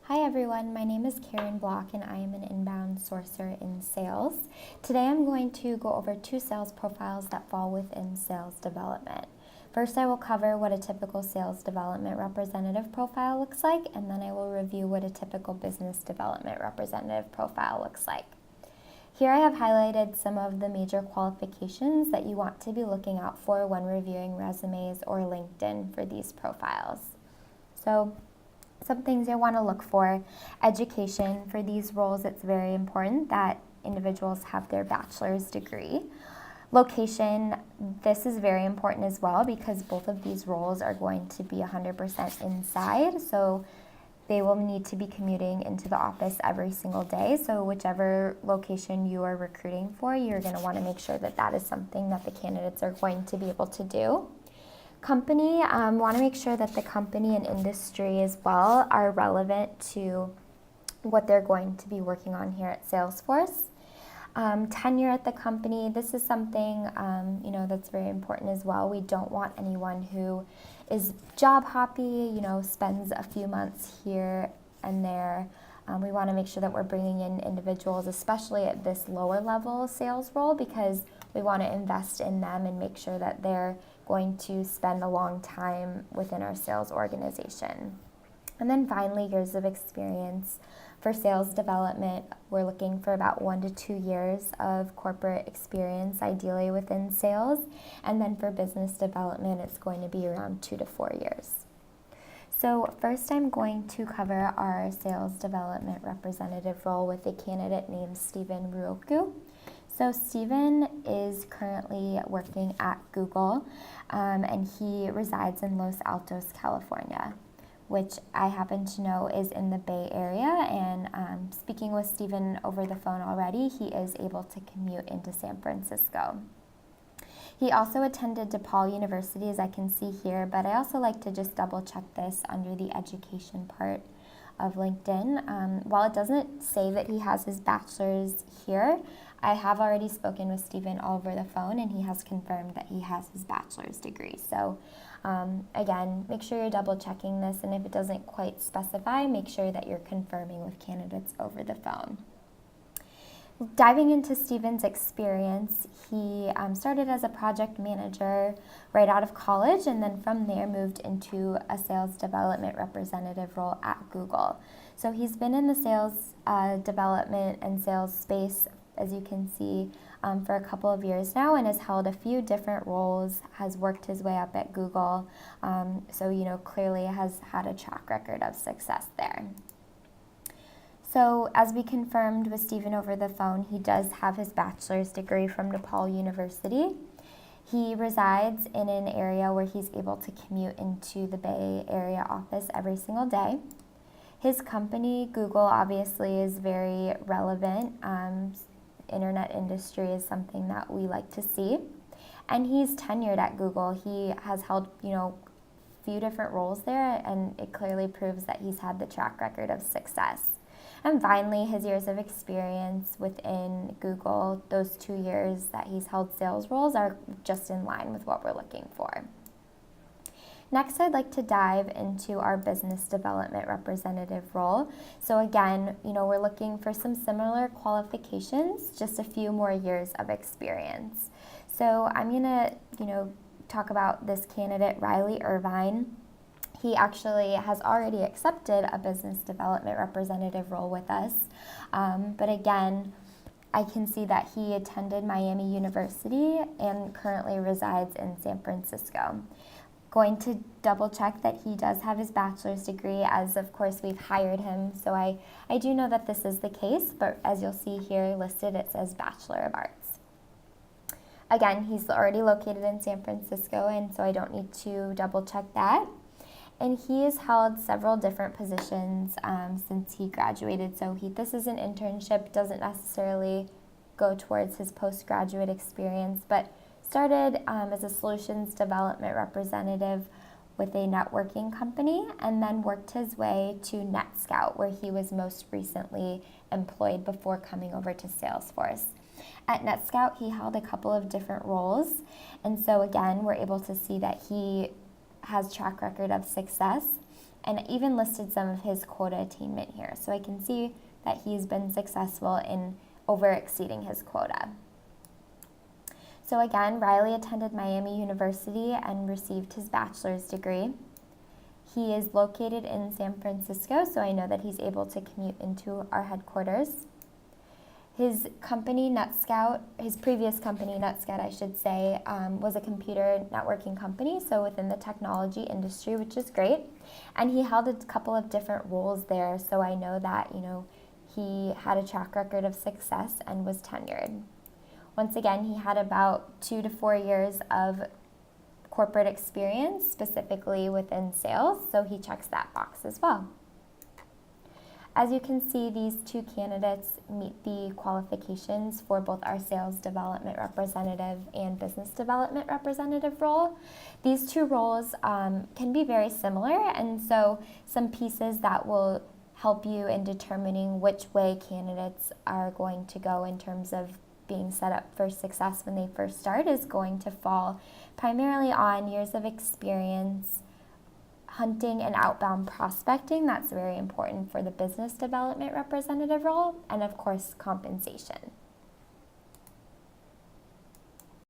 Hi everyone, my name is Karen Block and I am an inbound sourcer in sales. Today I'm going to go over two sales profiles that fall within sales development. First, I will cover what a typical sales development representative profile looks like, and then I will review what a typical business development representative profile looks like. Here I have highlighted some of the major qualifications that you want to be looking out for when reviewing resumes or LinkedIn for these profiles. So, some things I want to look for. Education. For these roles, it's very important that individuals have their bachelor's degree. Location. This is very important as well because both of these roles are going to be 100% inside. So they will need to be commuting into the office every single day. So whichever location you are recruiting for, you're going to want to make sure that that is something that the candidates are going to be able to do. Company, want to make sure that the company and industry as well are relevant to what they're going to be working on here at Salesforce. Tenure at the company, this is something that's very important as well. We don't want anyone who is job hoppy, spends a few months here and there. We want to make sure that we're bringing in individuals, especially at this lower level sales role, because we want to invest in them and make sure that they're going to spend a long time within our sales organization. And then finally, years of experience. For sales development, we're looking for about 1 to 2 years of corporate experience, ideally within sales. And then for business development, it's going to be around 2 to 4 years. So first I'm going to cover our sales development representative role with a candidate named Stephen Ruoku. So Stephen is currently working at Google, and he resides in Los Altos, California, which I happen to know is in the Bay Area. And speaking with Stephen over the phone already, he is able to commute into San Francisco. He also attended DePaul University, as I can see here, but I also like to just double check this under the education part of LinkedIn. While it doesn't say that he has his bachelor's here, I have already spoken with Stephen over the phone, and he has confirmed that he has his bachelor's degree. So again, make sure you're double checking this, and if it doesn't quite specify, make sure that you're confirming with candidates over the phone. Diving into Stephen's experience, he started as a project manager right out of college, and then from there moved into a sales development representative role at Google. So he's been in the sales development and sales space, as you can see, for a couple of years now, and has held a few different roles, has worked his way up at Google, so clearly has had a track record of success there. So as we confirmed with Stephen over the phone, he does have his bachelor's degree from DePaul University. He resides in an area where he's able to commute into the Bay Area office every single day. His company, Google, obviously is very relevant. Internet industry is something that we like to see. And he's tenured at Google. He has held, few different roles there, and it clearly proves that he's had the track record of success. And finally, his years of experience within Google, those 2 years that he's held sales roles, are just in line with what we're looking for. Next, I'd like to dive into our business development representative role. So again, we're looking for some similar qualifications, just a few more years of experience. So I'm gonna, talk about this candidate, Riley Irvine. He actually has already accepted a business development representative role with us. But again, I can see that he attended Miami University and currently resides in San Francisco. Going to double check that he does have his bachelor's degree, as of course we've hired him. So I do know that this is the case, but as you'll see here listed, it says Bachelor of Arts. Again, he's already located in San Francisco, and so I don't need to double check that. And he has held several different positions since he graduated. So this is an internship, doesn't necessarily go towards his postgraduate experience, but started as a solutions development representative with a networking company, and then worked his way to NetScout, where he was most recently employed before coming over to Salesforce. At NetScout, he held a couple of different roles, and so again, we're able to see that he has track record of success, and even listed some of his quota attainment here. So I can see that he's been successful in over exceeding his quota. So again, Riley attended Miami University and received his bachelor's degree. He is located in San Francisco, so I know that he's able to commute into our headquarters. His company, NetScout, his previous company, NetScout, I should say, was a computer networking company, so within the technology industry, which is great. And he held a couple of different roles there, so I know that, he had a track record of success and was tenured. Once again, he had about 2 to 4 years of corporate experience, specifically within sales, so he checks that box as well. As you can see, these two candidates meet the qualifications for both our sales development representative and business development representative role. These two roles can be very similar, and so some pieces that will help you in determining which way candidates are going to go in terms of being set up for success when they first start is going to fall primarily on years of experience, hunting and outbound prospecting. That's very important for the business development representative role, and of course, compensation.